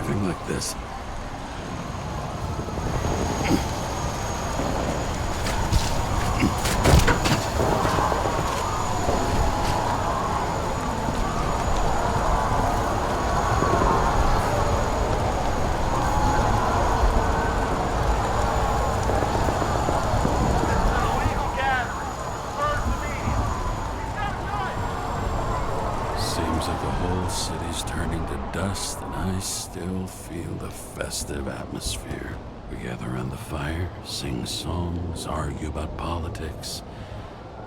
driving like this. Seems like the whole city's turning to dust, and I still feel the festive atmosphere. We gather around the fire, sing songs, argue about politics.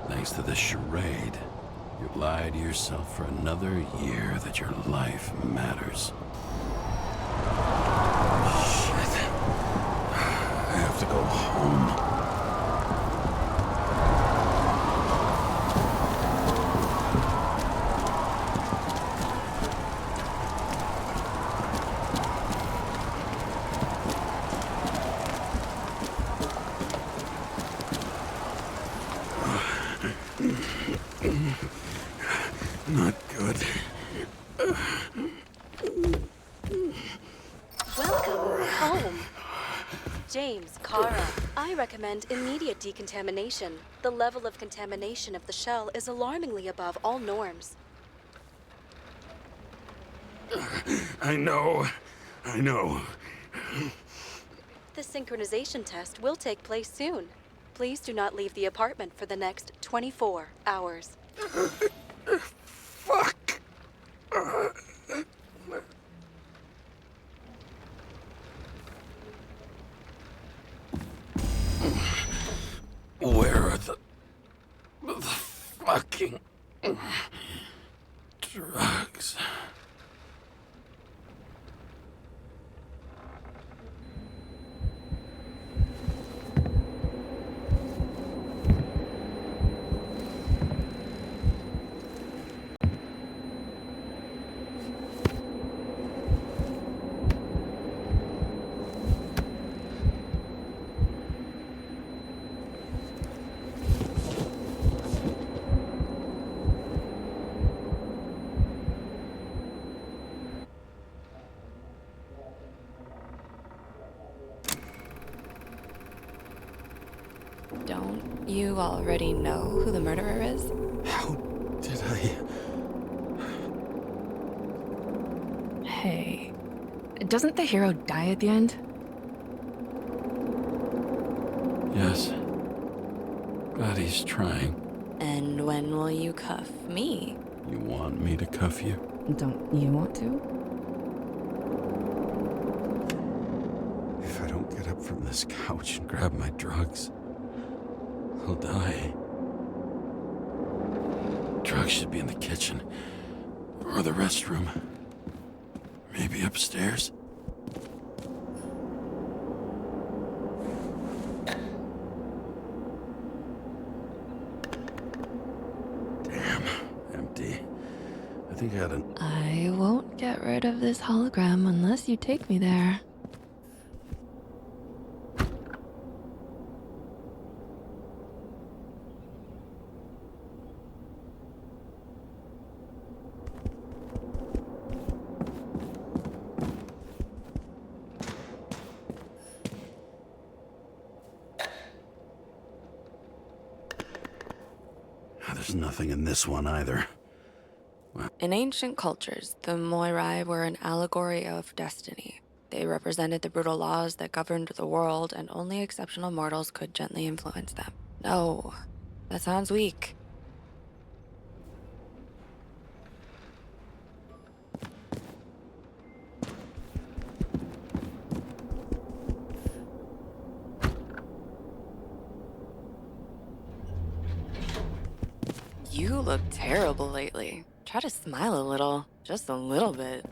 Thanks to this charade, you lie to yourself for another year that your life matters. Shit. I have to go home. Not good. Welcome home. James, Kara, I recommend immediate decontamination. The level of contamination of the shell is alarmingly above all norms. I know. The synchronization test will take place soon. Please do not leave the apartment for the next 24 hours. Fuck. Where are the fucking drugs? Don't you already know who the murderer is? How did I... Hey, doesn't the hero die at the end? Yes. Glad he's trying. And when will you cuff me? You want me to cuff you? Don't you want to? If I don't get up from this couch and grab my drugs, I'll die. Drugs should be in the kitchen. Or the restroom. Maybe upstairs. Damn, empty. I think I had an... I won't get rid of this hologram unless you take me there. There's nothing in this one either. In ancient cultures, the Moirai were an allegory of destiny. They represented the brutal laws that governed the world, and only exceptional mortals could gently influence them. No, that sounds weak. You look terrible lately. Try to smile a little, just a little bit.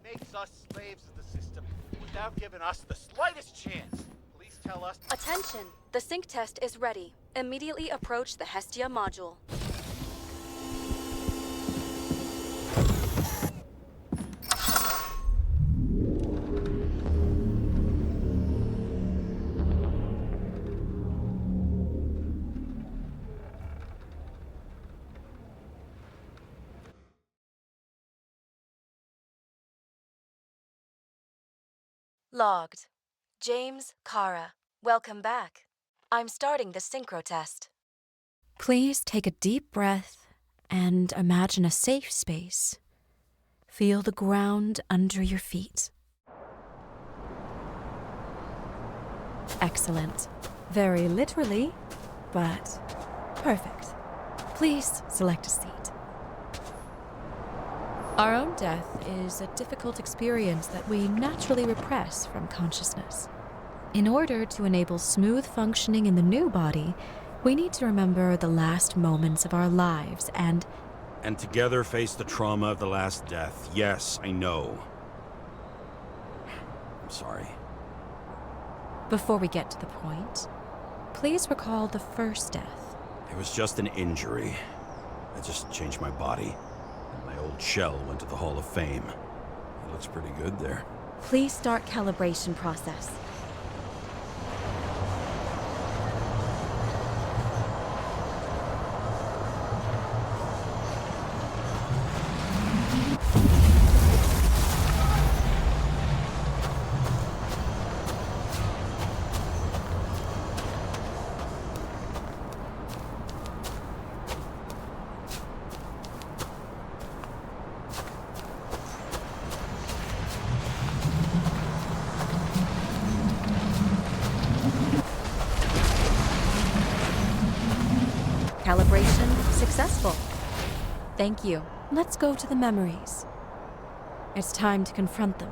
makes us slaves of the system without giving us the slightest chance. Please tell us. Attention! The sync test is ready. Immediately approach the Hestia module. Logged. James, Kara, welcome back. I'm starting the synchro test. Please take a deep breath and imagine a safe space. Feel the ground under your feet. Excellent. Very literally, but perfect. Please select a seat. Our own death is a difficult experience that we naturally repress from consciousness. In order to enable smooth functioning in the new body, we need to remember the last moments of our lives and together face the trauma of the last death. Yes, I know. I'm sorry. before we get to the point, please recall the first death. It was just an injury. I just changed my body. And my old shell went to the Hall of Fame. It looks pretty good there. Please start calibration process. Calibration successful. Thank you. Let's go to the memories. It's time to confront them.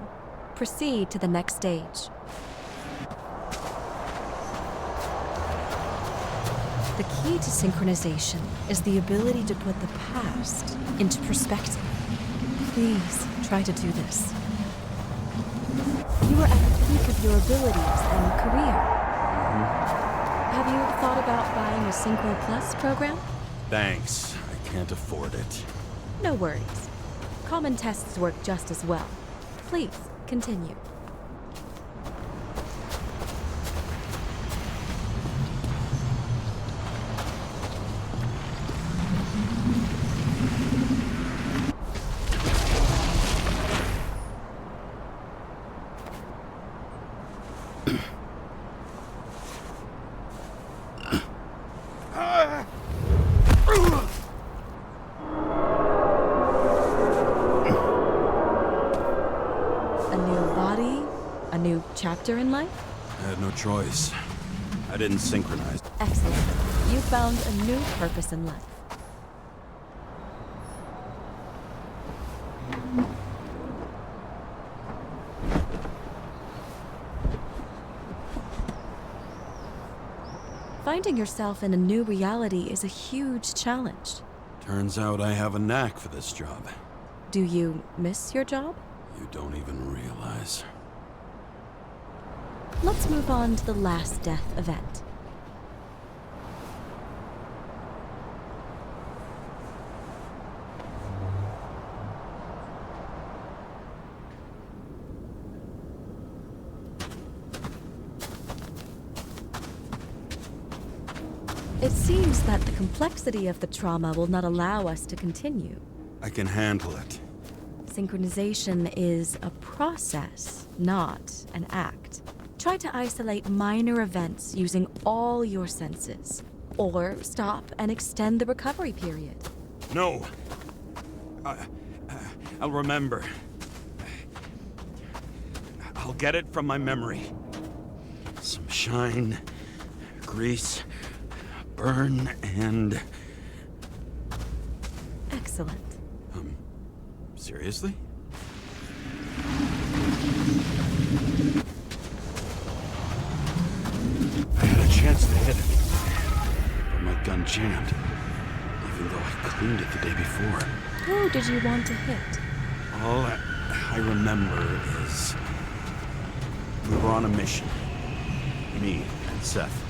Proceed to the next stage. The key to synchronization is the ability to put the past into perspective. Please try to do this. You are at the peak of your abilities and career. Have you thought about buying a Synchro Plus program? Thanks. I can't afford it. No worries. Common tests work just as well. Please, continue. A new chapter in life? I had no choice. I didn't synchronize. Excellent. You found a new purpose in life. Finding yourself in a new reality is a huge challenge. Turns out I have a knack for this job. Do you miss your job? You don't even realize. Let's move on to the last death event. It seems that the complexity of the trauma will not allow us to continue. I can handle it. Synchronization is a process, not an act. Try to isolate minor events using all your senses, or stop and extend the recovery period. No. I'll remember. I'll get it from my memory. Some shine, grease, burn, and... Excellent. Seriously? I had a chance to hit it, but my gun jammed, even though I cleaned it the day before. Who did you want to hit? All I remember is we were on a mission. Me and Seth.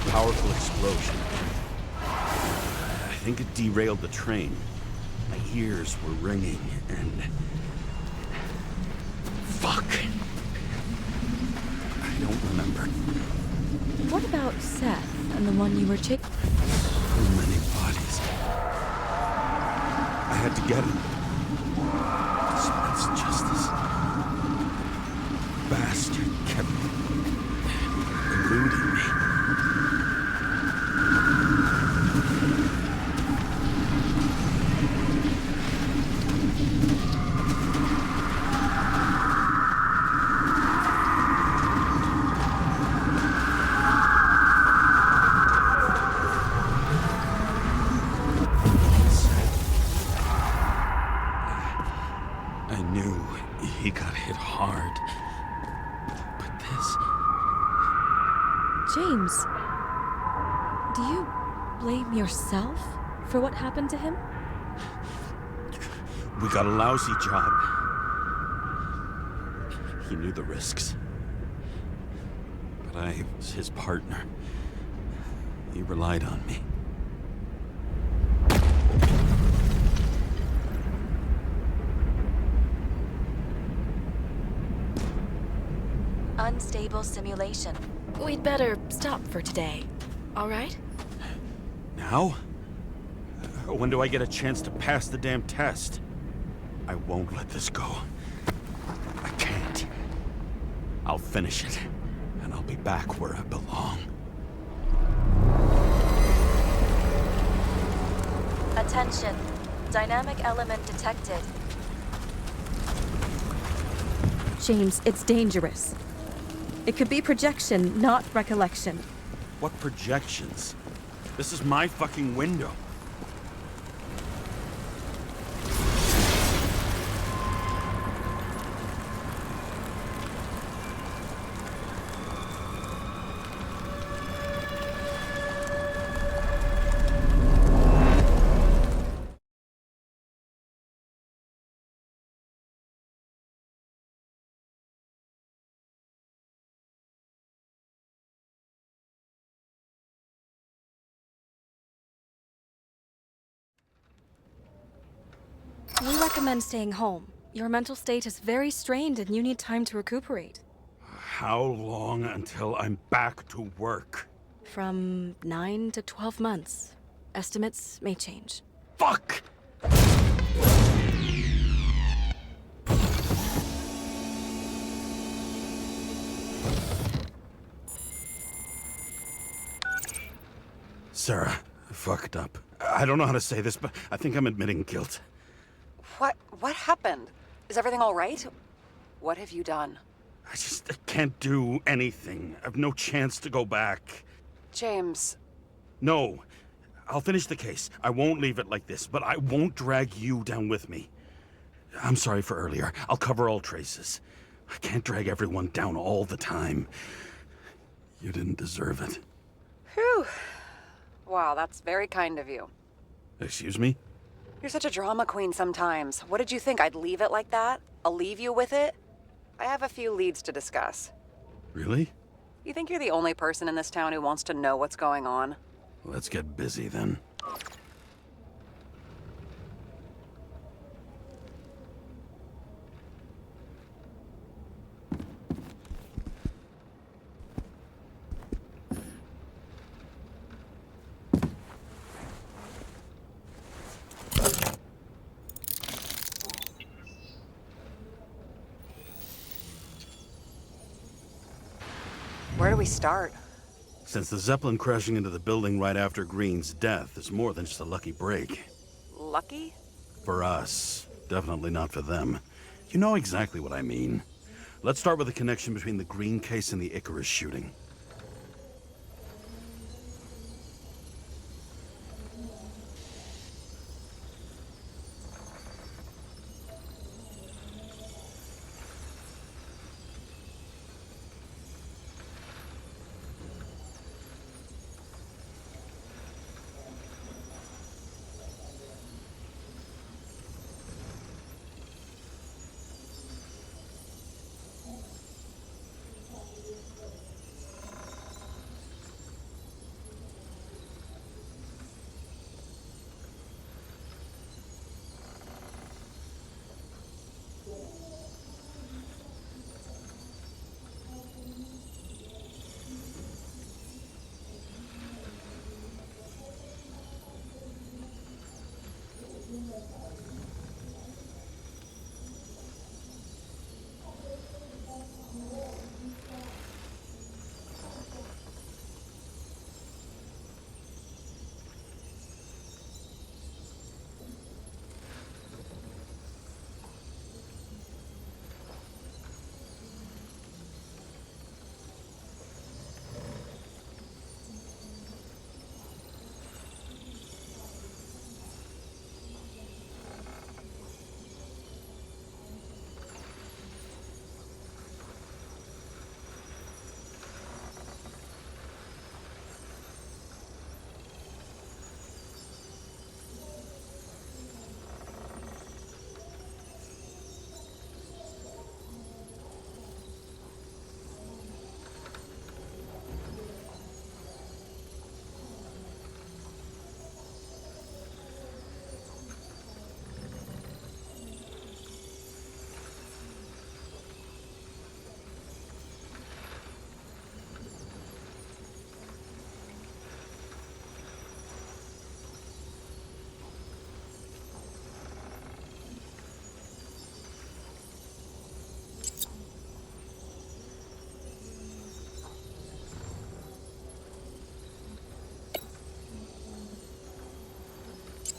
Powerful explosion. I think it derailed the train. My ears were ringing and... Fuck. I don't remember. What about Seth and the one you were So many bodies. I had to get him. Dispense justice. Bastard kept eluding me. I knew he got hit hard. But this... James, do you blame yourself for what happened to him? We got a lousy job. He knew the risks. But I was his partner. He relied on me. Unstable simulation. We'd better stop for today, all right? Now? When do I get a chance to pass the damn test? I won't let this go. I can't. I'll finish it, and I'll be back where I belong. Attention. Dynamic element detected. James, it's dangerous. It could be projection, not recollection. What projections? This is my fucking window. We recommend staying home. Your mental state is very strained and you need time to recuperate. How long until I'm back to work? From 9 to 12 months. Estimates may change. Fuck! Sarah, I fucked up. I don't know how to say this, but I think I'm admitting guilt. What happened? Is everything all right? What have you done? I can't do anything. I've no chance to go back. James. No. I'll finish the case. I won't leave it like this, but I won't drag you down with me. I'm sorry for earlier. I'll cover all traces. I can't drag everyone down all the time. You didn't deserve it. Whew. Wow, that's very kind of you. Excuse me? You're such a drama queen sometimes. What did you think, I'd leave it like that? I'll leave you with it? I have a few leads to discuss. Really? You think you're the only person in this town who wants to know what's going on? Let's get busy then. Where do we start? Since the Zeppelin crashing into the building right after Green's death is more than just a lucky break. Lucky? For us. Definitely not for them. You know exactly what I mean. Let's start with the connection between the Green case and the Icarus shooting.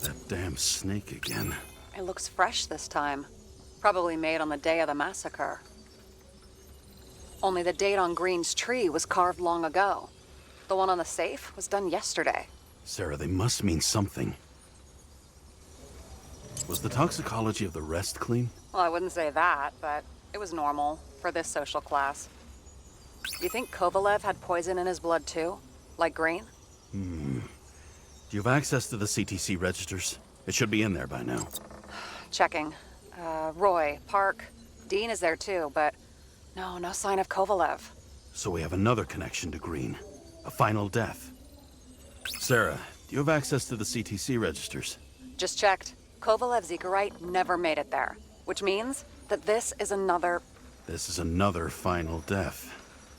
That damn snake again. It looks fresh this time. Probably made on the day of the massacre. Only the date on Green's tree was carved long ago. The one on the safe was done yesterday. Sarah, they must mean something. Was the toxicology of the rest clean? Well, I wouldn't say that, but it was normal for this social class. You think Kovalev had poison in his blood too? Like Green? Do you have access to the CTC registers? It should be in there by now. Checking. Roy, Park, Dean is there too, but no sign of Kovalev. So we have another connection to Green. A final death. Sarah, do you have access to the CTC registers? Just checked. Kovalev's Zekarite never made it there, which means that this is another... This is another final death.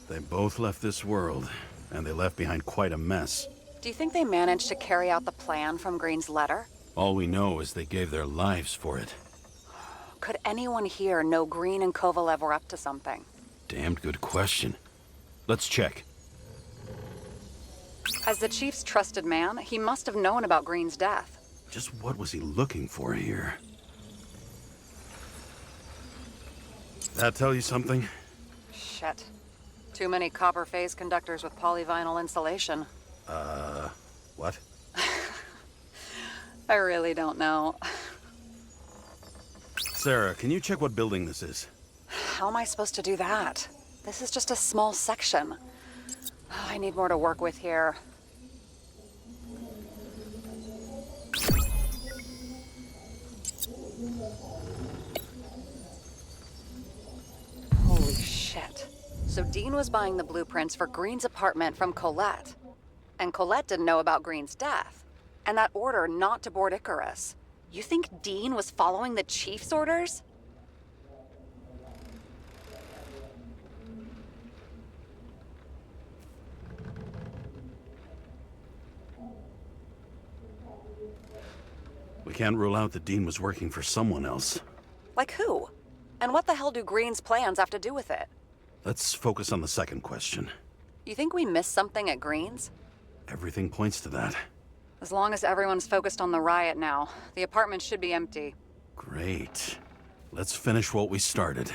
They both left this world, and they left behind quite a mess. Do you think they managed to carry out the plan from Green's letter? All we know is they gave their lives for it. Could anyone here know Green and Kovalev were up to something? Damned good question. Let's check. As the chief's trusted man, he must have known about Green's death. Just what was he looking for here? That tell you something? Shit. Too many copper phase conductors with polyvinyl insulation. What? I really don't know. Sarah, can you check what building this is? How am I supposed to do that? This is just a small section. I need more to work with here. Holy shit. So Dean was buying the blueprints for Green's apartment from Colette. And Colette didn't know about Green's death. And that order not to board Icarus. You think Dean was following the chief's orders? We can't rule out that Dean was working for someone else. Like who? And what the hell do Green's plans have to do with it? Let's focus on the second question. You think we missed something at Green's? Everything points to that. As long as everyone's focused on the riot now, the apartment should be empty. Great. Let's finish what we started.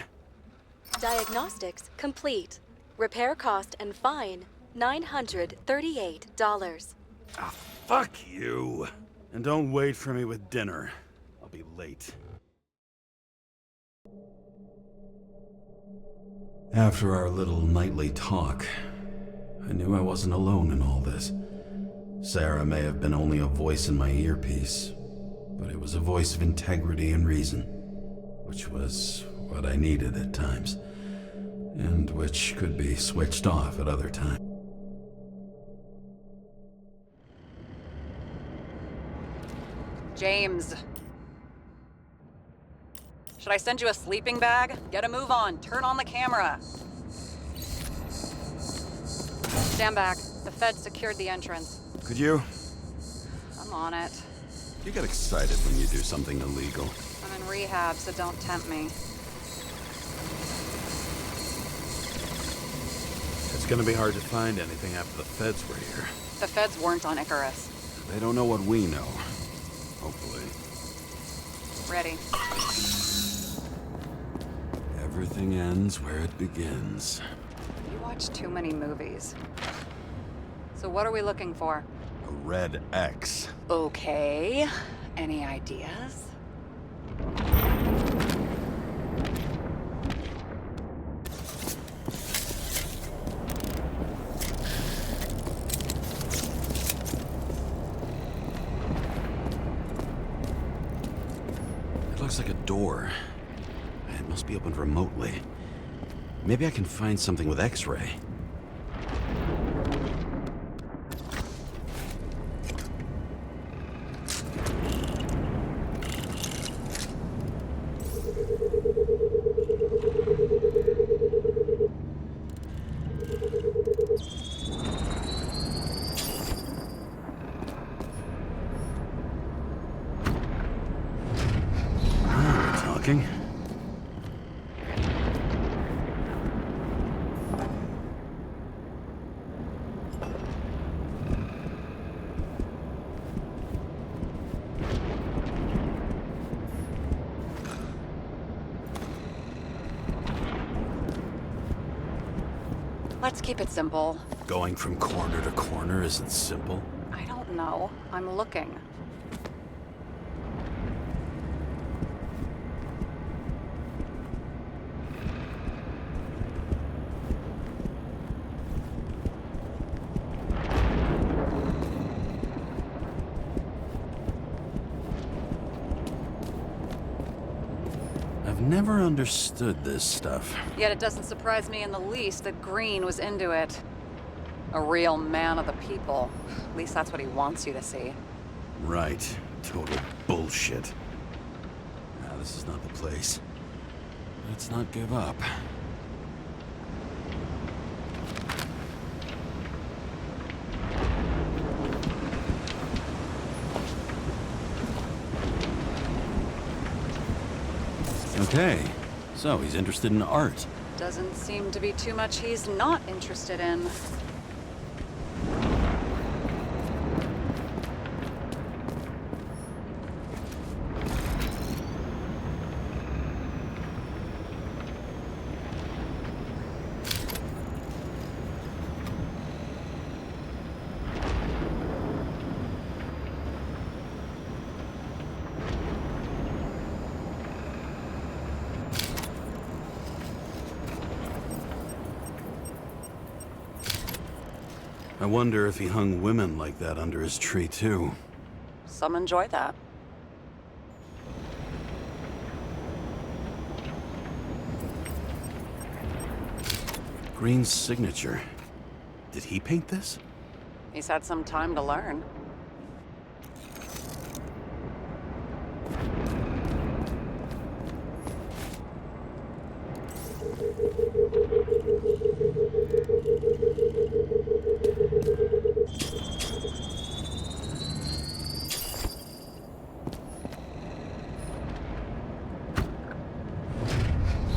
Diagnostics complete. Repair cost and fine, $938. Ah, fuck you. And don't wait for me with dinner. I'll be late. After our little nightly talk, I knew I wasn't alone in all this. Sarah may have been only a voice in my earpiece, but it was a voice of integrity and reason, which was what I needed at times, and which could be switched off at other times. James. Should I send you a sleeping bag? Get a move on. Turn on the camera. Stand back. The feds secured the entrance. Could you? I'm on it. You get excited when you do something illegal. I'm in rehab, so don't tempt me. It's gonna be hard to find anything after the feds were here. The feds weren't on Icarus. They don't know what we know. Hopefully. Ready. Everything ends where it begins. You watch too many movies. So what are we looking for? A red X. Okay. Any ideas? It looks like a door. It must be opened remotely. Maybe I can find something with X-ray. Talking. Let's keep it simple. Going from corner to corner isn't simple. I don't know. I'm looking. I've never understood this stuff. Yet it doesn't surprise me in the least that Green was into it. A real man of the people. At least that's what he wants you to see. Right. Total bullshit. Nah, this is not the place. Let's not give up. Okay, so he's interested in art. Doesn't seem to be too much he's not interested in. I wonder if he hung women like that under his tree, too. Some enjoy that. Green's signature. Did he paint this? He's had some time to learn.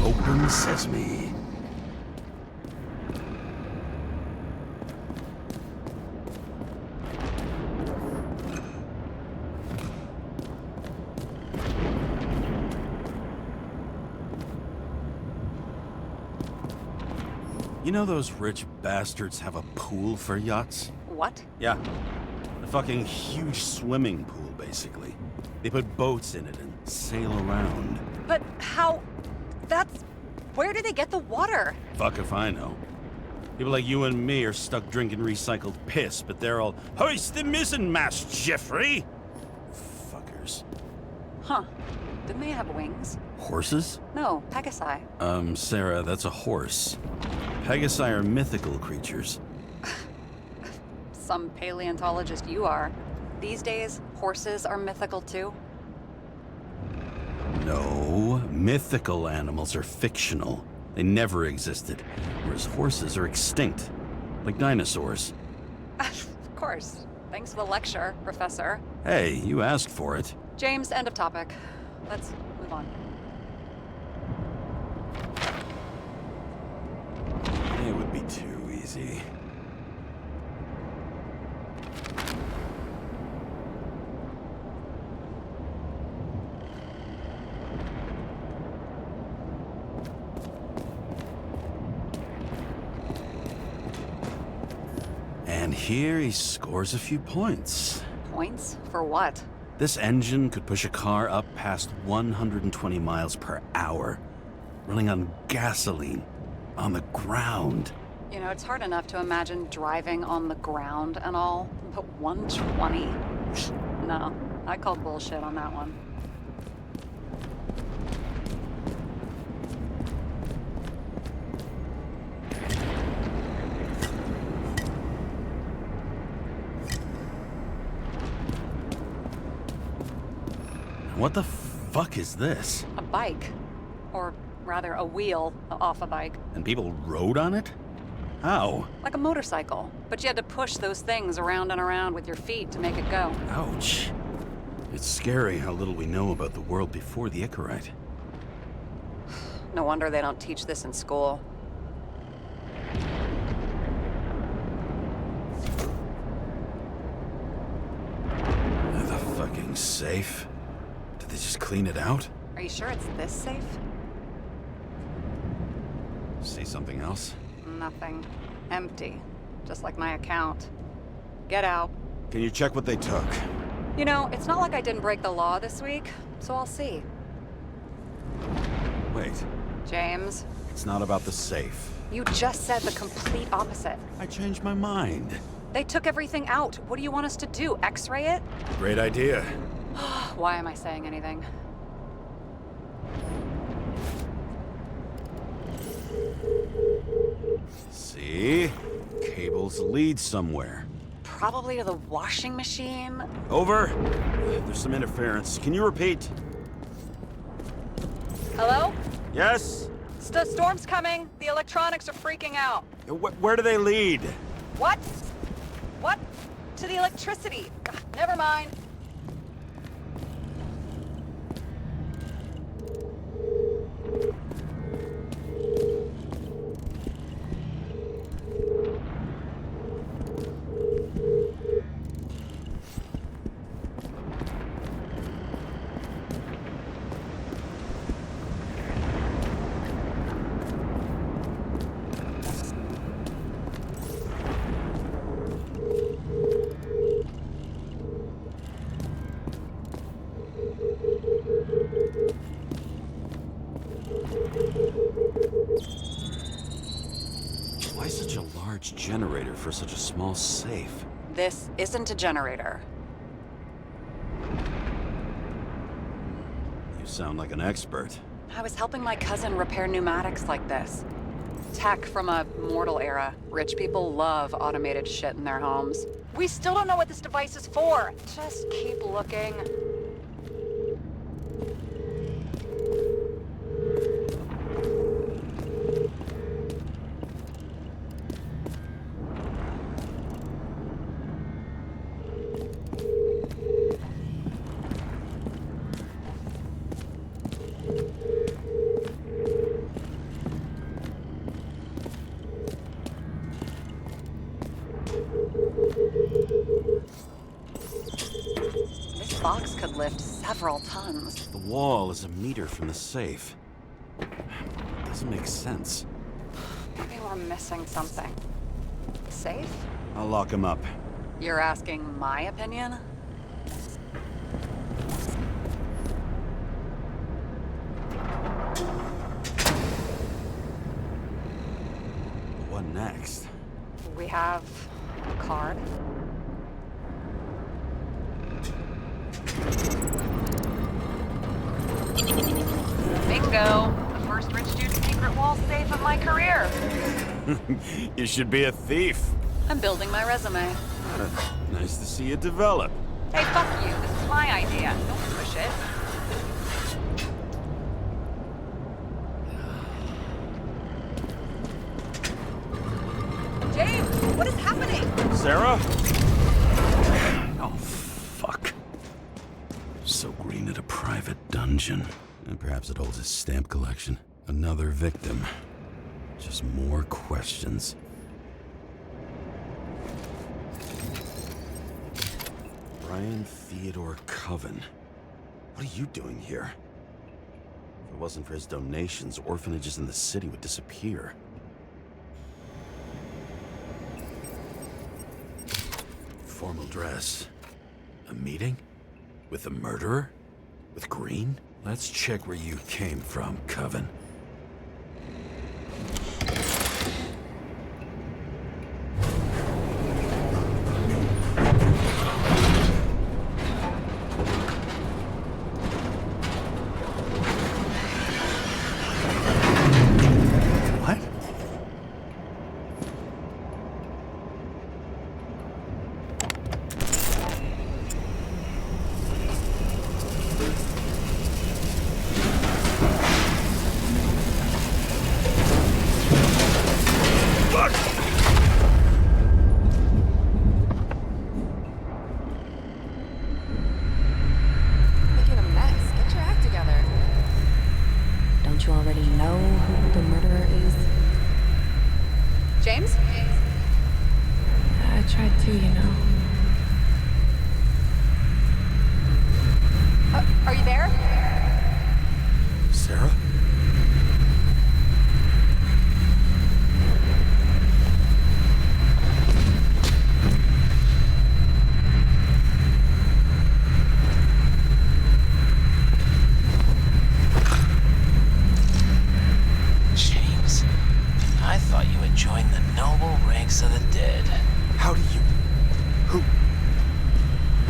Open sesame. You know those rich bastards have a pool for yachts? What? Yeah. A fucking huge swimming pool, basically. They put boats in it and sail around. But how... That's... Where do they get the water? Fuck if I know. People like you and me are stuck drinking recycled piss, but they're all, hoist the mizzenmast, Jeffrey! Fuckers. Huh. Didn't they have wings? Horses? No, Pegasi. Sarah, that's a horse. Pegasi are mythical creatures. Some paleontologist you are. These days, horses are mythical too. No, mythical animals are fictional. They never existed, whereas horses are extinct, like dinosaurs. Of course. Thanks for the lecture, Professor. Hey, you asked for it. James, end of topic. Let's move on. It would be too easy. And here he scores a few points. Points? For what? This engine could push a car up past 120 miles per hour, running on gasoline, on the ground. You know, it's hard enough to imagine driving on the ground and all, but 120? No, I call bullshit on that one. What the fuck is this? A bike. Or rather, a wheel off a bike. And people rode on it? How? Like a motorcycle. But you had to push those things around and around with your feet to make it go. Ouch. It's scary how little we know about the world before the Icarite. No wonder they don't teach this in school. The fucking safe? Did they just clean it out? Are you sure it's this safe? See something else? Nothing. Empty. Just like my account. Get out. Can you check what they took? You know, it's not like I didn't break the law this week, so I'll see. Wait, James, it's not about the safe. you just said the complete opposite. I changed my mind. They took everything out. What do you want us to do? X-ray it? Great idea. Why am I saying anything? See? Cables lead somewhere. Probably to the washing machine. Over. There's some interference. Can you repeat? Hello? Yes? Storm's coming. The electronics are freaking out. Where do they lead? What? What? To the electricity. Ugh, never mind. Why such a large generator for such a small safe? This isn't a generator. You sound like an expert. I was helping my cousin repair pneumatics like this. Tech from a mortal era. Rich people love automated shit in their homes. We still don't know what this device is for. Just keep looking. This box could lift several tons. The wall is a meter from the safe. It doesn't make sense. Maybe we're we're missing something. Safe? I'll lock him up. You're asking my opinion? What next? We have a card. Bingo! The first rich dude's secret wall safe of my career. You should be a thief. I'm building my resume. Nice to see it develop. Hey, fuck you. This is my idea. Don't push it. James, what is happening? Sarah? Oh, fuck. So Green at a private dungeon. And perhaps it holds his stamp collection. Another victim. Just more questions. Brian Theodore Coven. What are you doing here? If it wasn't for his donations, orphanages in the city would disappear. Formal dress. A meeting? With the murderer? With Green? Let's check where you came from, Coven. What? Making a mess. Get your act together. Don't you already know who the murderer is? James? I tried to, you know. Are you there? Sarah? James, I thought you had joined the noble ranks of the dead. How do you... Who...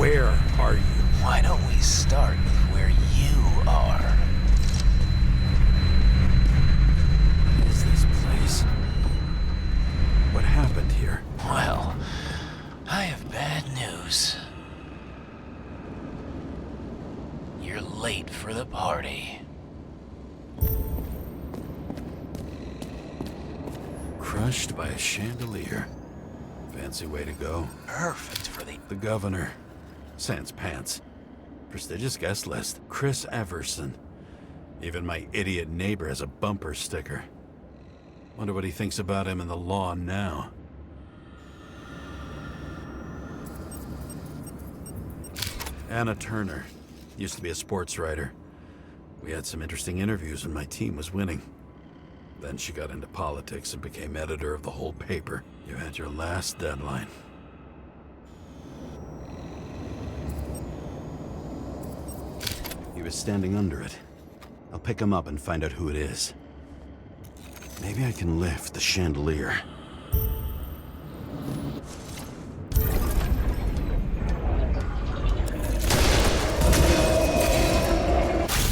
Where are you? Why don't we start with where you are? What is this place? What happened here? Well, I have bad news. You're late for the party. Crushed by a chandelier. Fancy way to go. Perfect for The governor. Sans pants. Prestigious guest list. Chris Everson. Even my idiot neighbor has a bumper sticker. Wonder what he thinks about him in the law now. Anna Turner. Used to be a sports writer. We had some interesting interviews when my team was winning. Then she got into politics and became editor of the whole paper. You had your last deadline. He was standing under it. I'll pick him up and find out who it is. Maybe I can lift the chandelier.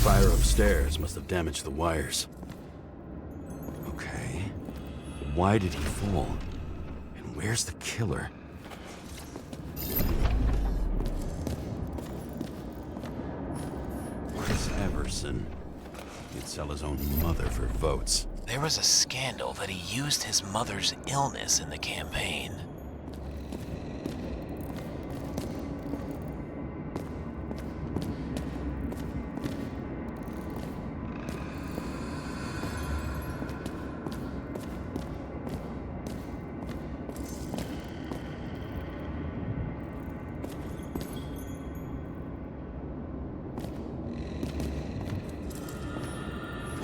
Fire upstairs must have damaged the wires. Okay. Why did he fall? And where's the killer? Chris Everson. He'd sell his own mother for votes. There was a scandal that he used his mother's illness in the campaign.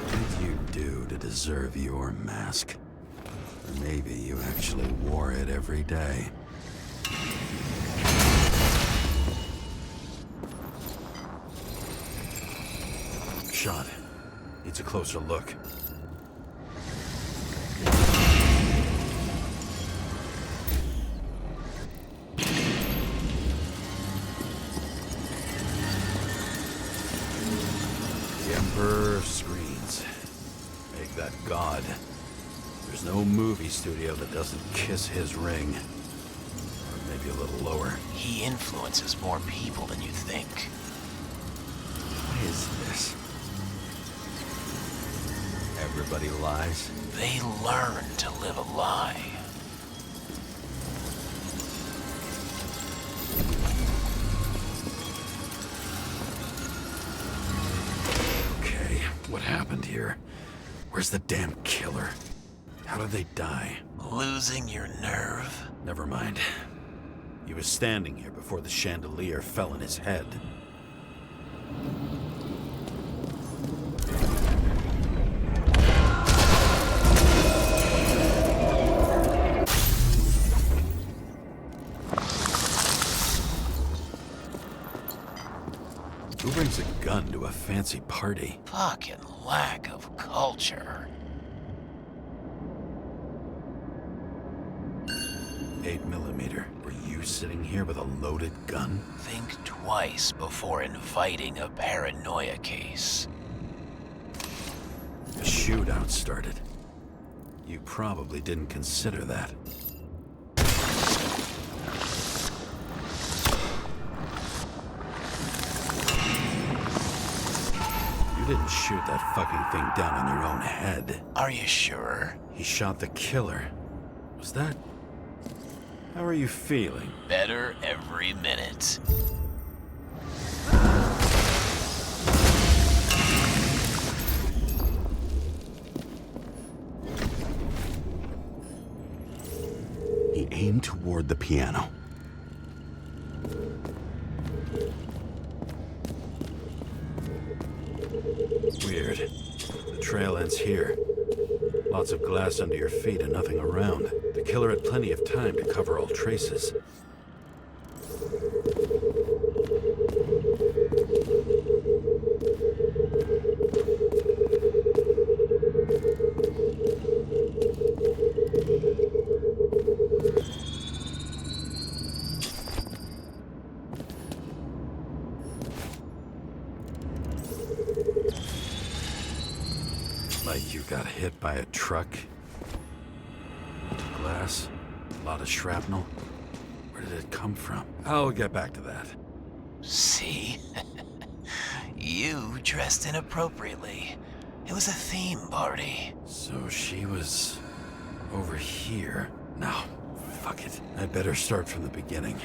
What did you do to deserve your mask? Or actually wore it every day. Shot. Needs a closer look. The Emperor of Screens. Make that god. There's no movie studio that doesn't kiss his ring. Or maybe a little lower. He influences more people than you think. What is this? Everybody lies? They learn to live a lie. Okay, what happened here? Where's the damn killer? How did they die? Losing your nerve? Never mind. He was standing here before the chandelier fell on his head. Who brings a gun to a fancy party? Fucking lack of culture. 8mm. Were you sitting here with a loaded gun? Think twice before inviting a paranoia case. A shootout started. You probably didn't consider that. You didn't shoot that fucking thing down on your own head. Are you sure? He shot the killer. Was that... How are you feeling? Better every minute. He aimed toward the piano. Weird. The trail ends here. Lots of glass under your feet and nothing around. The killer had plenty of time to cover all traces. Like you got hit by a truck. Glass, a lot of shrapnel. Where did it come from? I'll get back to that. See? You dressed inappropriately. It was a theme party. So she was over here. No, fuck it. I'd better start from the beginning.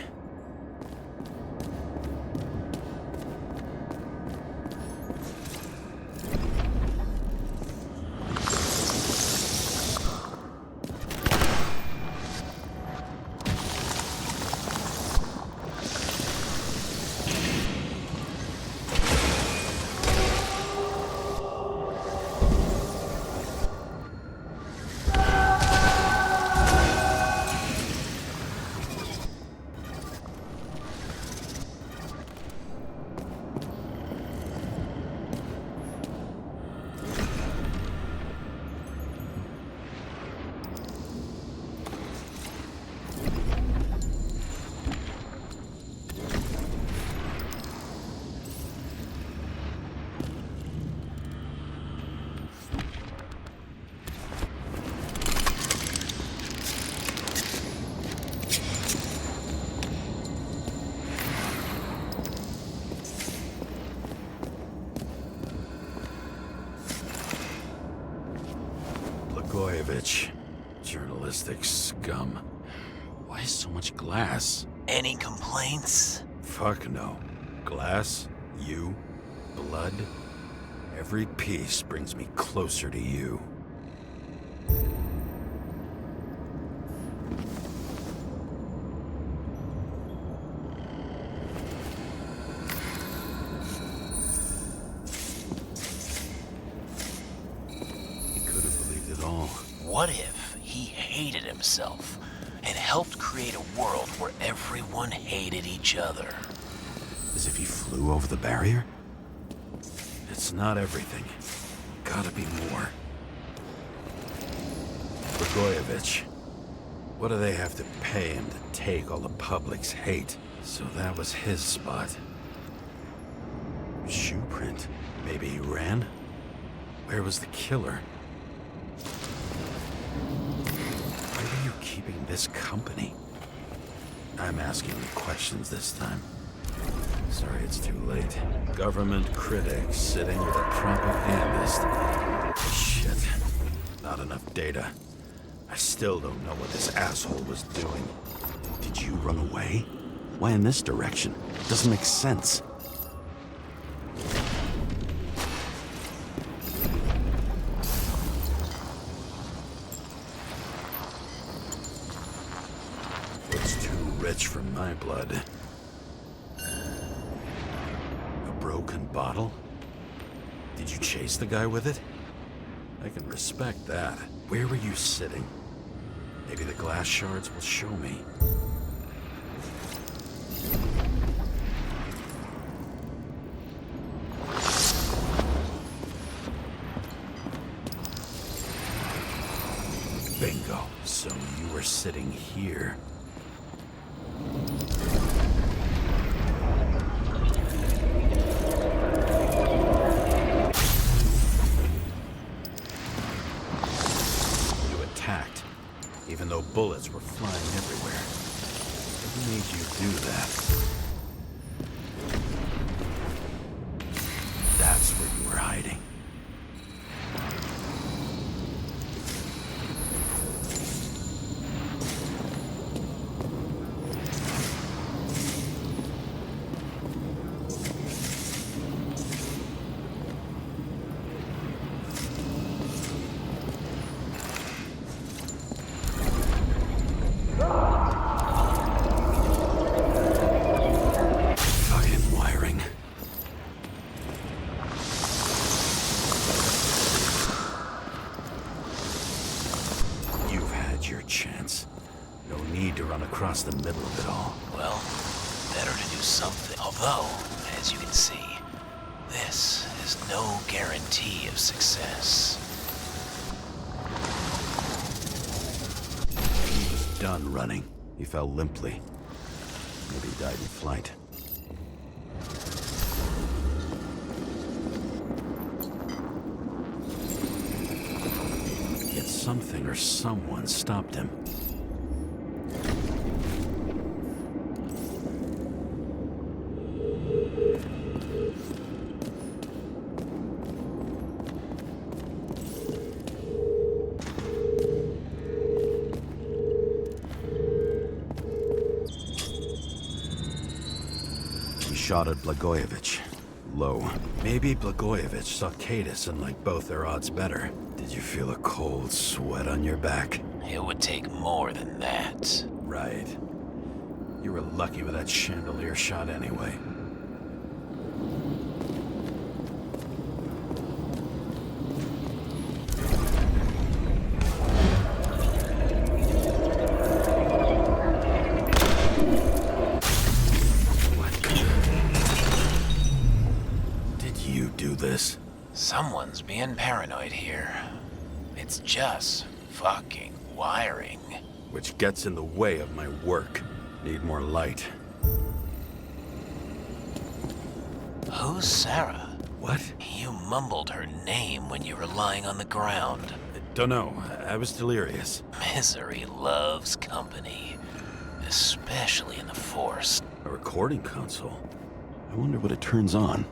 Journalistic scum. Why so much glass? Any complaints? Fuck no. Glass, you, blood. Every piece brings me closer to you. What if he hated himself and helped create a world where everyone hated each other. As if he flew over the barrier? It's not everything. Gotta be more. Blagojevich. What do they have to pay him to take all the public's hate? So that was his spot. Shoe print. Maybe he ran? Where was the killer? Why are you keeping this company? I'm asking the questions this time. Sorry it's too late. Government critic sitting with a propagandist. Shit. Not enough data. I still don't know what this asshole was doing. Did you run away? Why in this direction? Doesn't make sense. It's too rich for my blood. A broken bottle? Did you chase the guy with it? I can respect that. Where were you sitting? Maybe the glass shards will show me. Bingo. So you were sitting here. You attacked, even though bullets were flying everywhere. What made you do that? That's where you were hiding. Across the middle of it all. Well, better to do something. Although, as you can see, this is no guarantee of success. He was done running. He fell limply. Maybe he died in flight. Yet something or someone stopped him. Shot at Blagojevich. Low. Maybe Blagojevich saw Cadis and liked both their odds better. Did you feel a cold sweat on your back? It would take more than that. Right. You were lucky with that chandelier shot anyway. This. Someone's being paranoid here. It's just fucking wiring. Which gets in the way of my work. Need more light. Who's Sarah? What? You mumbled her name when you were lying on the ground. Don't know. I was delirious. Misery loves company. Especially in the Force. A recording console? I wonder what it turns on.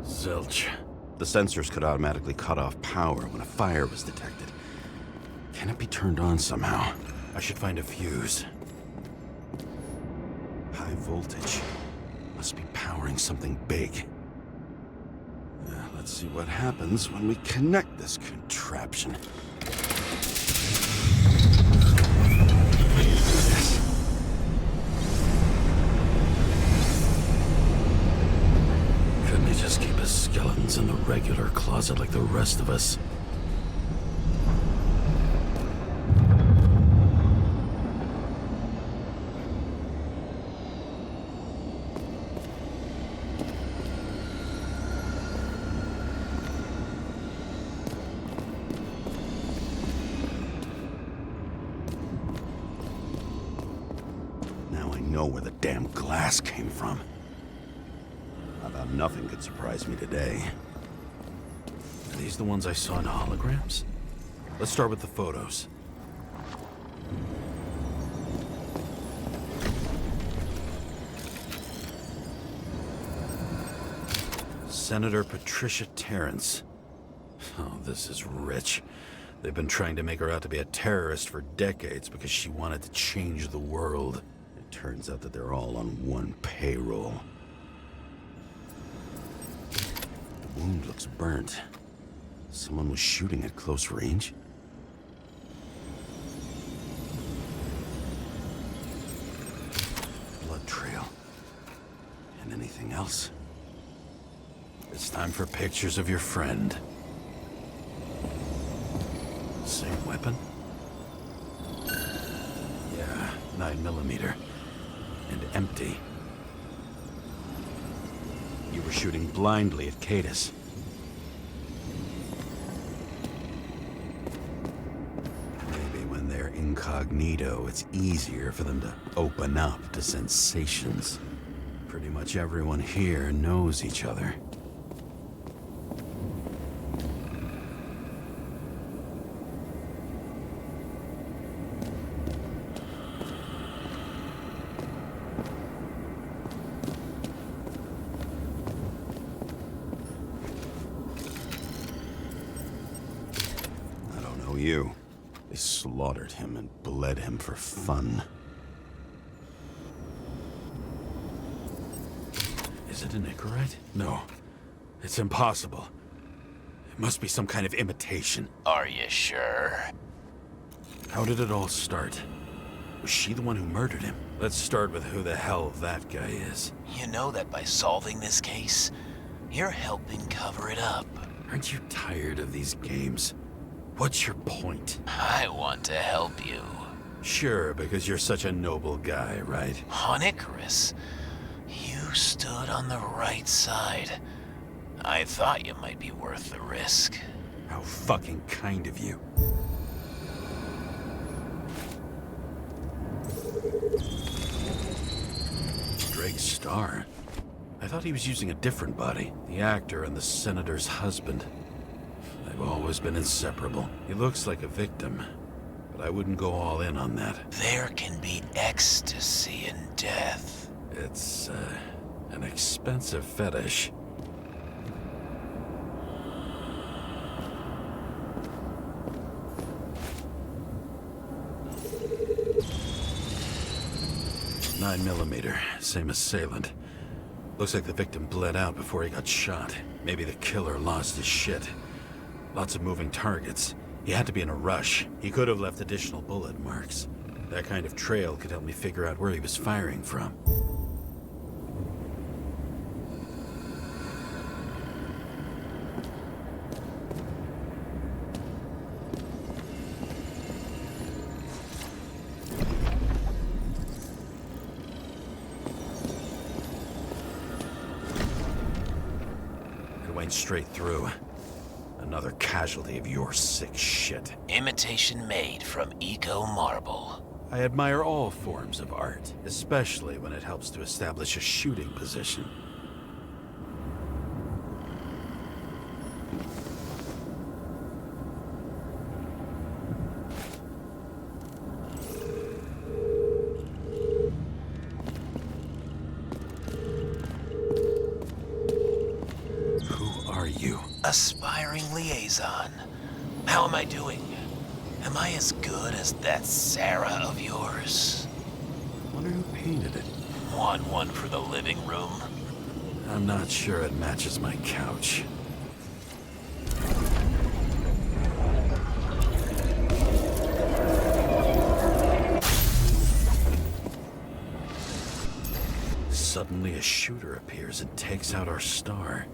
Zilch. The sensors could automatically cut off power when a fire was detected. Can it be turned on somehow? I should find a fuse. High voltage. Must be powering something big. Let's see what happens when we connect this contraption. they just keep his skeletons in the regular closet like the rest of us. Now I know where the damn glass came from. About nothing could surprise me today. Are these the ones I saw in holograms? Let's start with the photos. Senator Patricia Terrence. Oh, this is rich. They've been trying to make her out to be a terrorist for decades because she wanted to change the world. It turns out that they're all on one payroll. The wound looks burnt. Someone was shooting at close range. Blood trail. And anything else? It's time for pictures of your friend. Same weapon? Yeah, 9mm. And empty. You were shooting blindly at Cadus. Maybe when they're incognito, it's easier for them to open up to sensations. Pretty much everyone here knows each other. You. They slaughtered him and bled him for fun. Is it an Icarite? No. It's impossible. It must be some kind of imitation. Are you sure? How did it all start? Was she the one who murdered him? Let's start with who the hell that guy is. You know that by solving this case, you're helping cover it up. Aren't you tired of these games? What's your point? I want to help you. Sure, because you're such a noble guy, right? On Icarus, you stood on the right side. I thought you might be worth the risk. How fucking kind of you. Drake Starr? I thought he was using a different body. The actor and the senator's husband. They've always been inseparable. He looks like a victim, but I wouldn't go all in on that. There can be ecstasy in death. It's, an expensive fetish. "9mm, same assailant. Looks like the victim bled out before he got shot. Maybe the killer lost his shit. Lots of moving targets. He had to be in a rush. He could have left additional bullet marks. That kind of trail could help me figure out where he was firing from. It went straight through. Another casualty of your sick shit. Imitation made from eco marble. I admire all forms of art, especially when it helps to establish a shooting position. Who are you? Aspiring liaison. How am I doing? Am I as good as that Sarah of yours? Wonder who painted it. Want one for the living room? I'm not sure it matches my couch. suddenly a shooter appears and takes out our star.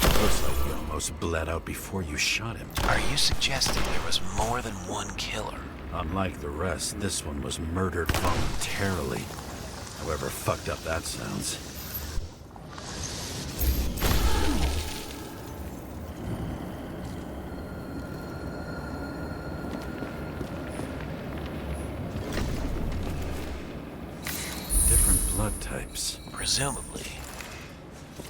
Looks like you almost bled out before you shot him. Are you suggesting there was more than one killer? Unlike the rest, this one was murdered voluntarily. However fucked up that sounds. Different blood types. Presumably,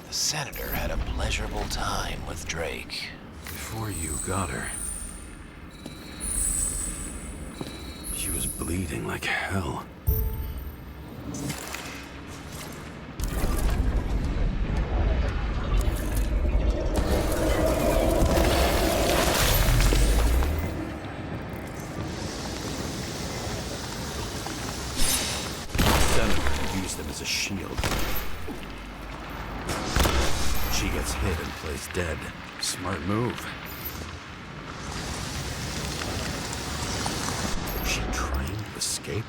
the senator had a pleasurable time with Drake. Before you got her, she was bleeding like hell. Used them as a shield. She gets hit and plays dead. Smart move. Was she trying to escape?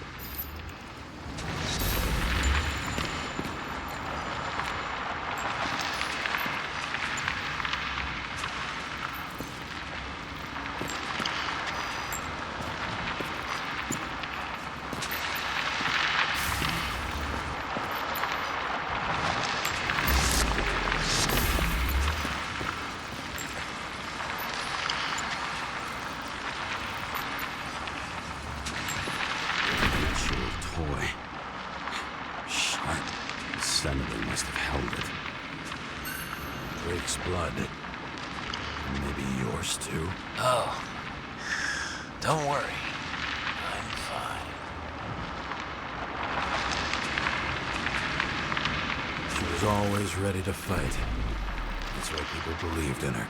Toy. Sharp. The senator must have held it. Drake's blood. Maybe yours too? Oh, don't worry. I'm fine. She was always ready to fight. That's why people believed in her.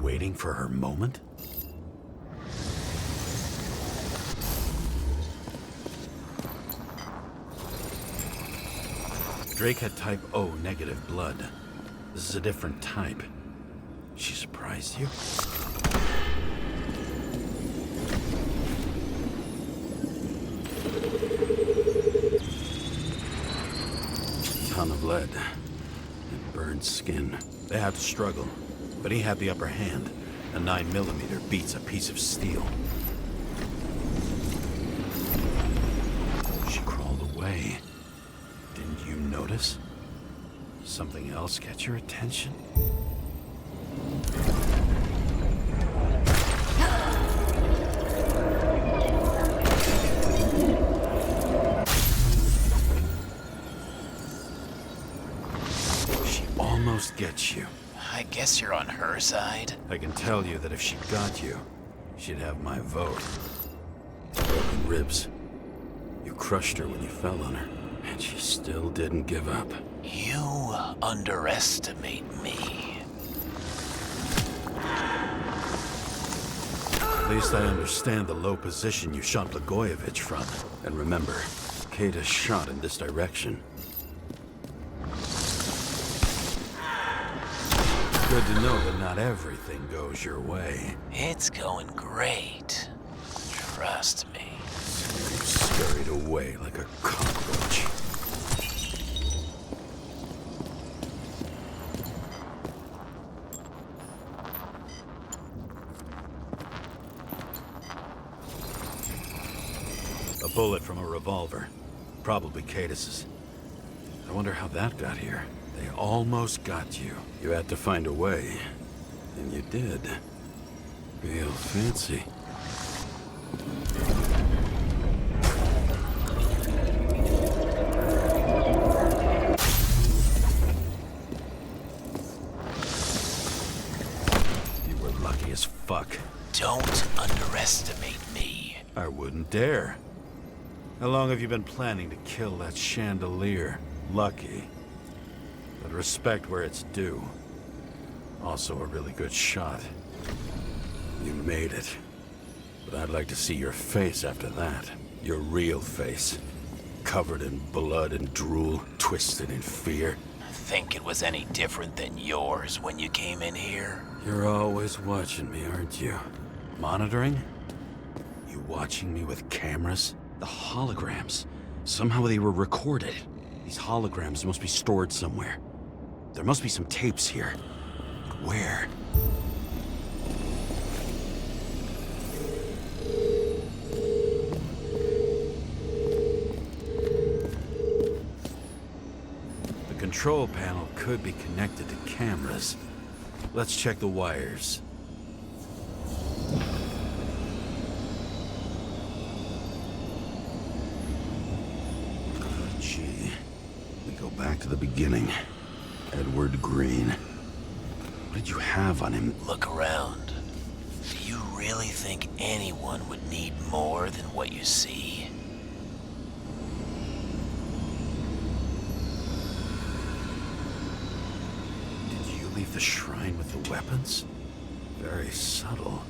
Waiting for her moment? Drake had type O negative blood. This is a different type. She surprised you? Ton of lead and burned skin. They had to struggle. But he had the upper hand. A 9mm beats a piece of steel. She crawled away. Didn't you notice? Something else catch your attention? She almost gets you. I guess you're on her side. I can tell you that if she got you, she'd have my vote. Broken ribs. You crushed her when you fell on her, and she still didn't give up. You underestimate me. At least I understand the low position you shot Blagojevich from. And remember, Kata shot in this direction. Good to know that not everything goes your way. It's going great. Trust me. You scurried away like a cockroach. A bullet from a revolver. Probably Cadis's. I wonder how that got here. They almost got you. You had to find a way. And you did. Real fancy. You were lucky as fuck. Don't underestimate me. I wouldn't dare. How long have you been planning to kill that chandelier? Lucky. But respect where it's due. Also a really good shot. You made it. But I'd like to see your face after that. Your real face. Covered in blood and drool, twisted in fear. Think it was any different than yours when you came in here? You're always watching me, aren't you? Monitoring? You watching me with cameras? The holograms. Somehow they were recorded. These holograms must be stored somewhere. There must be some tapes here. But where? The control panel could be connected to cameras. Let's check the wires. Gee, we go back to the beginning. Edward Green. What did you have on him? Look around. Do you really think anyone would need more than what you see? Did you leave the shrine with the weapons? Very subtle.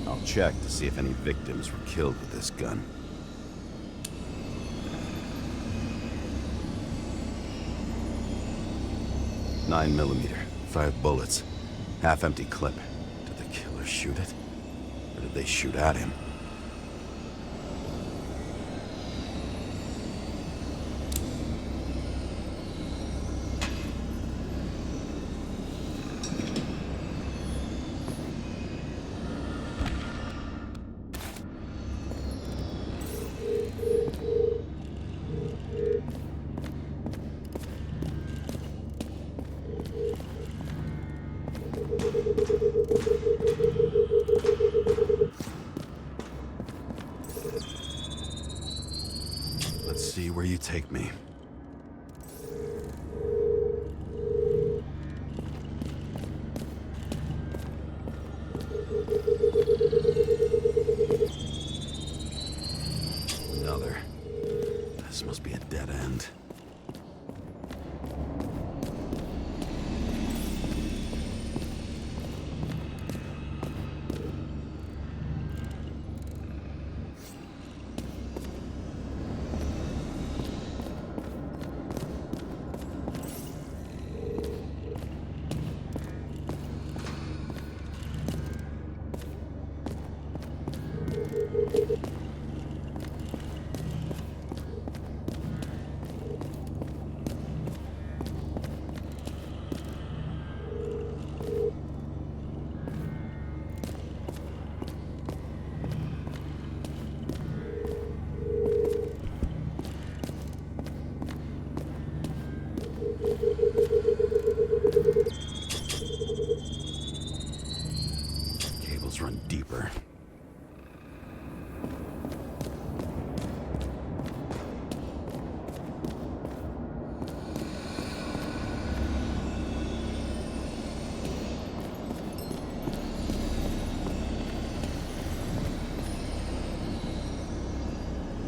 I'll check to see if any victims were killed with this gun. 9mm, 5 bullets, half-empty clip. Did the killer shoot it? Or did they shoot at him? Let's see where you take me. Another. This must be a dead end. Cables run deeper.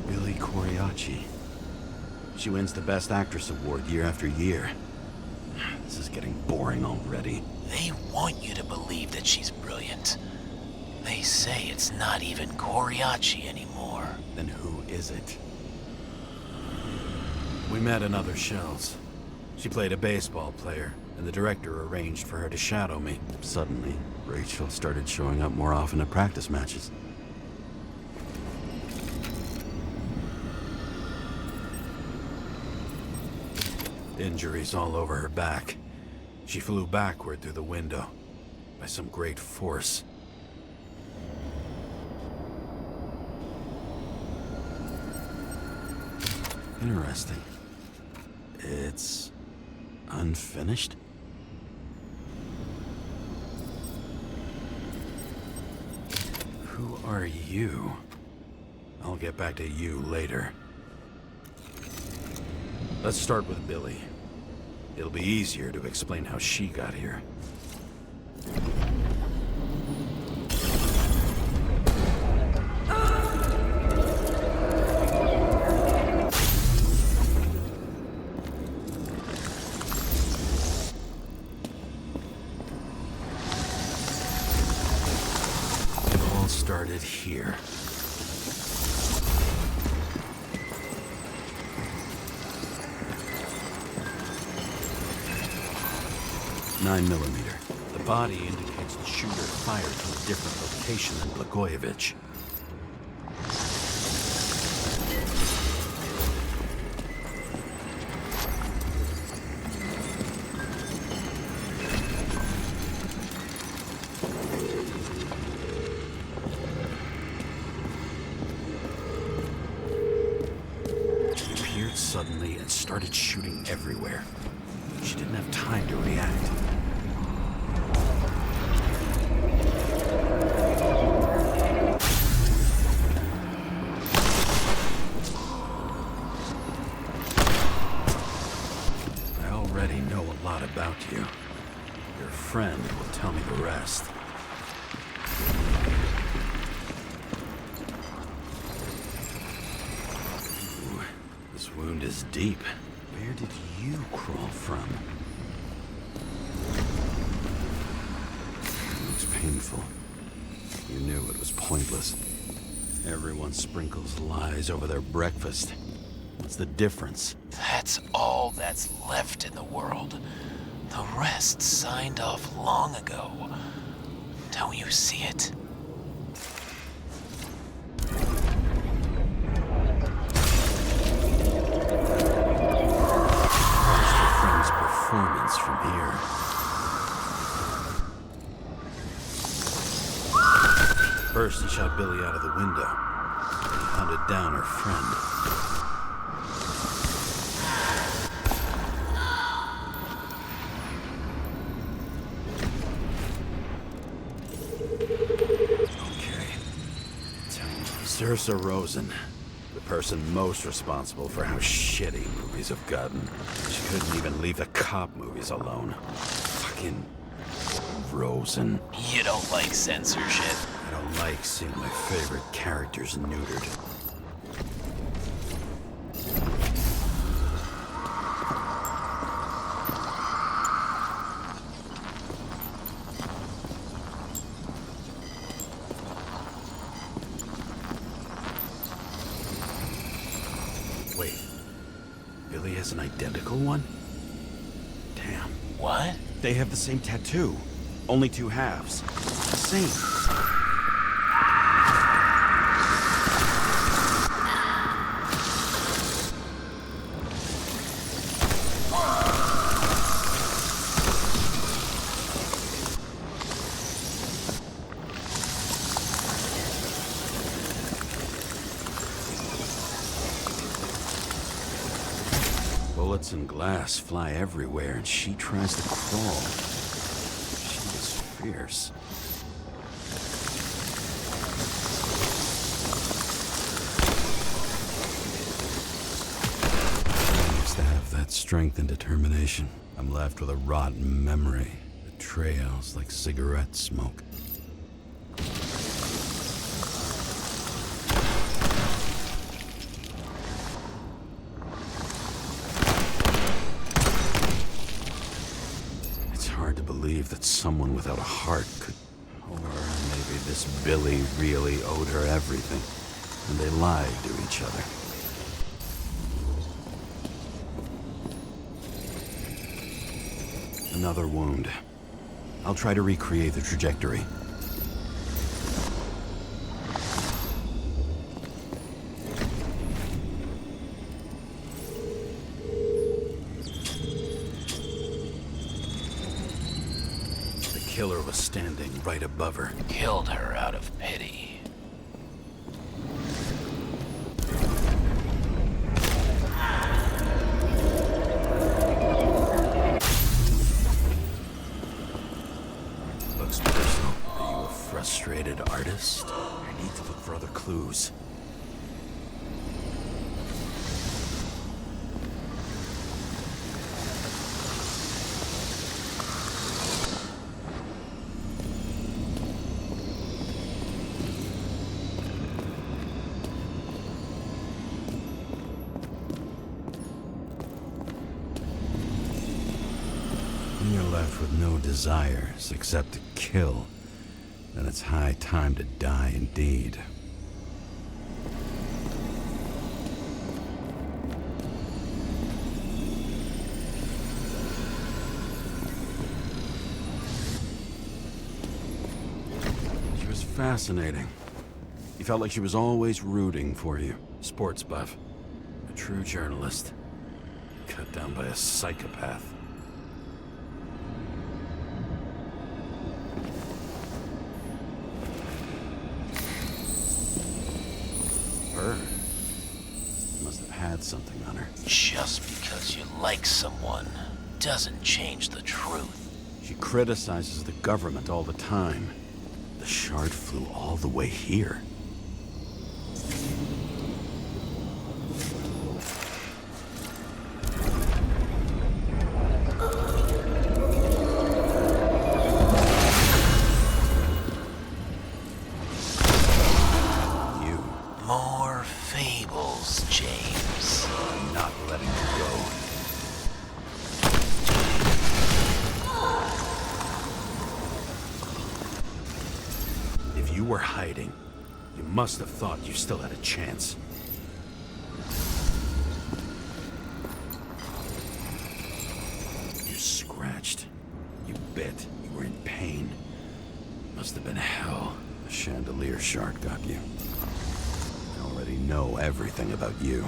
Billy Coriacci. She wins the Best Actress award year after year. This is getting boring already. They want you to believe that she's brilliant. They say it's not even Coriacci anymore. Then who is it? We met in other shells. She played a baseball player, and the director arranged for her to shadow me. Suddenly, Rachel started showing up more often at practice matches. Injuries all over her back. She flew backward through the window by some great force. Interesting. It's unfinished? Who are you? I'll get back to you later. Let's start with Billy. It'll be easier to explain how she got here. started here. .9mm. The body indicates the shooter fired from a different location than Blagojevich. She appeared suddenly and started shooting everywhere. She didn't have time to react. I already know a lot about you. Your friend will tell me the rest. Ooh, this wound is deep. Where did you crawl from? It looks painful. You knew it was pointless. Everyone sprinkles lies over their breakfast. What's the difference? That's all that's left in the world. The rest signed off long ago. Don't you see it? Performance from here. First, he shot Billy out of the window. He hunted down her friend. Okay. Tell me, Zersa Rosen. The person most responsible for how shitty movies have gotten. She couldn't even leave the cop movies alone. Fucking Rosen. You don't like censorship? I don't like seeing my favorite characters neutered. Wait, Billy has an identical one? Damn. What? They have the same tattoo. Only two halves. Same. Bullets and glass fly everywhere, and she tries to crawl. She is fierce. I used to have that strength and determination. I'm left with a rotten memory that trails like cigarette smoke. That someone without a heart could... Or maybe this Billy really owed her everything, and they lied to each other. Another wound. I'll try to recreate the trajectory. The killer was standing right above her. Killed her out of pity. Looks personal. Are you a frustrated artist? I need to look for other clues. You're left with no desires except to kill. then it's high time to die indeed. She was fascinating. You felt like she was always rooting for you. Sports buff. A true journalist. Cut down by a psychopath. Her. Must have had something on her. Just because you like someone doesn't change the truth. She criticizes the government all the time. The shard flew all the way here. More fables, James. I'm not letting you go. If you were hiding, you must have thought you still had a chance. You scratched. You bit. You were in pain. Must have been hell. The chandelier shard got you. I already know everything about you.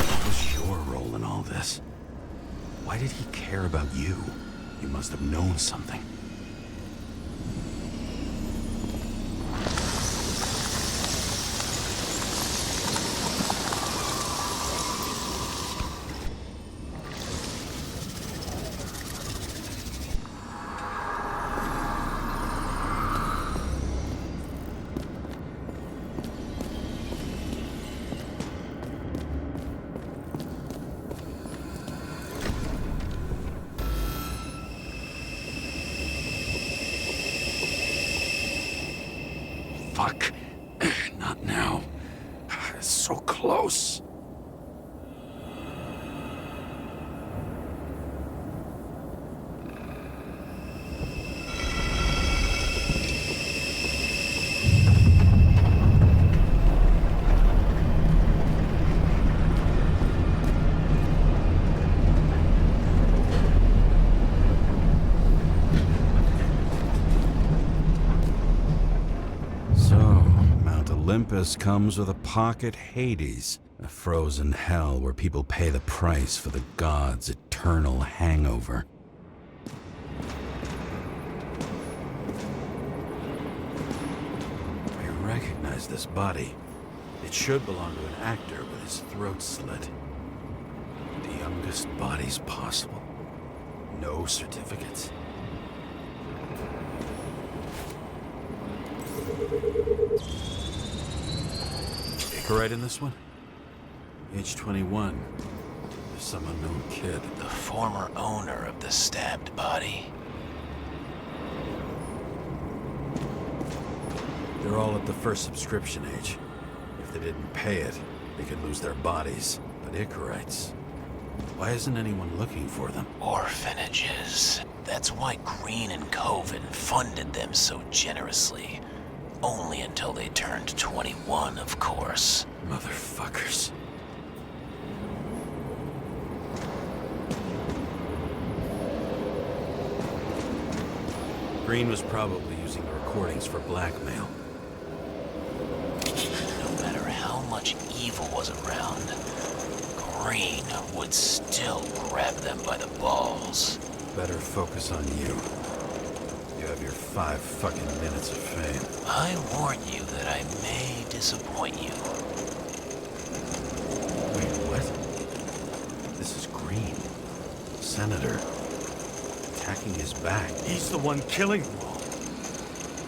What was your role in all this? Why did he care about you? You must have known something. Fuck. Not now. So close. Olympus comes with a pocket Hades, a frozen hell where people pay the price for the gods' eternal hangover. I recognize this body. It should belong to an actor with his throat slit. The youngest bodies possible. No certificates. Right in this one? Age 21. Some unknown kid. The former owner of the stabbed body. They're all at the first subscription age. If they didn't pay it, they could lose their bodies. But Icarites, why isn't anyone looking for them? Orphanages. That's why Green and Coven funded them so generously. Only until they turned 21, of course. Motherfuckers. Green was probably using the recordings for blackmail. No matter how much evil was around, Green would still grab them by the balls. Better focus on you. You have your 5 fucking minutes of fame. I warn you that I may disappoint you. Wait, what? This is Green. Senator. Attacking his back. He's the one killing them all.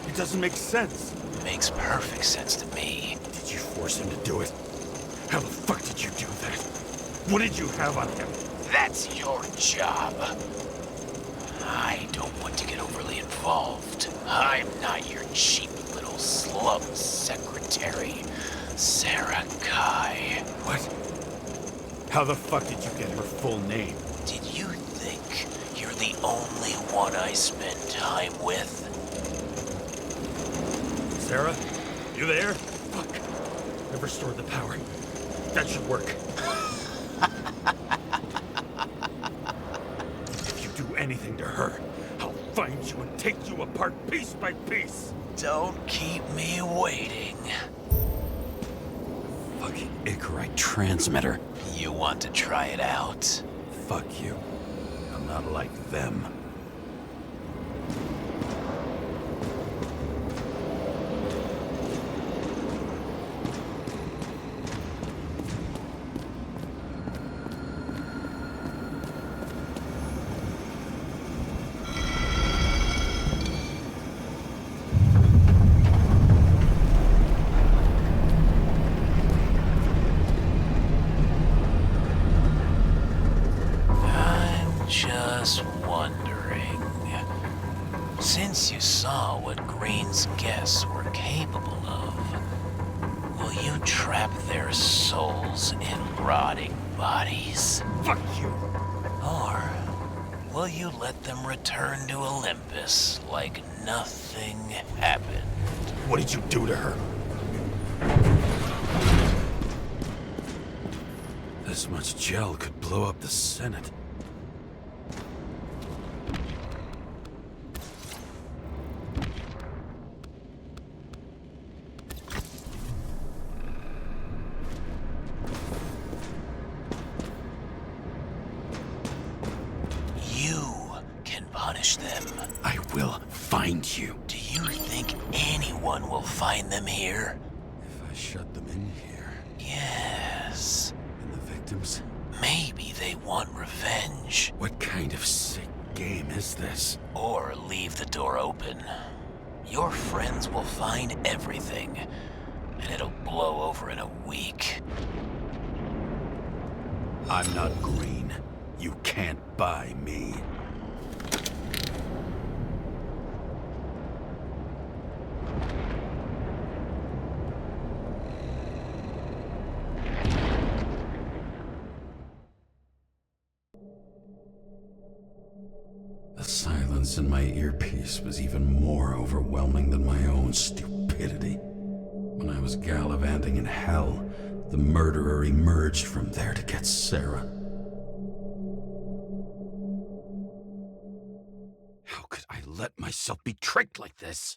It doesn't make sense. Makes perfect sense to me. Did you force him to do it? How the fuck did you do that? What did you have on him? That's your job. I don't want to get overly involved. I'm not your cheap little slum secretary. Sarah Kai. What? How the fuck did you get her full name? Did you think you're the only one I spend time with? Sarah? You there? Fuck. I've restored the power. That should work. If you do anything to her, I'll find you and take you apart piece by piece. Don't keep me waiting. Fucking Icarite transmitter. You want to try it out? Fuck you. I'm not like them. Just wondering, since you saw what Green's guests were capable of, will you trap their souls in rotting bodies? Fuck you! Or will you let them return to Olympus like nothing happened? What did you do to her? This much gel could blow up the Senate. Punish them. I will find you. Do you think anyone will find them here? If I shut them in here. Yes. And the victims? Maybe they want revenge. What kind of sick game is this? Or leave the door open. Your friends will find everything, and it'll blow over in a week. I'm not green. You can't buy me. The silence in my earpiece was even more overwhelming than my own stupidity. When I was gallivanting in hell, the murderer emerged from there to get Sarah. How could I let myself be tricked like this?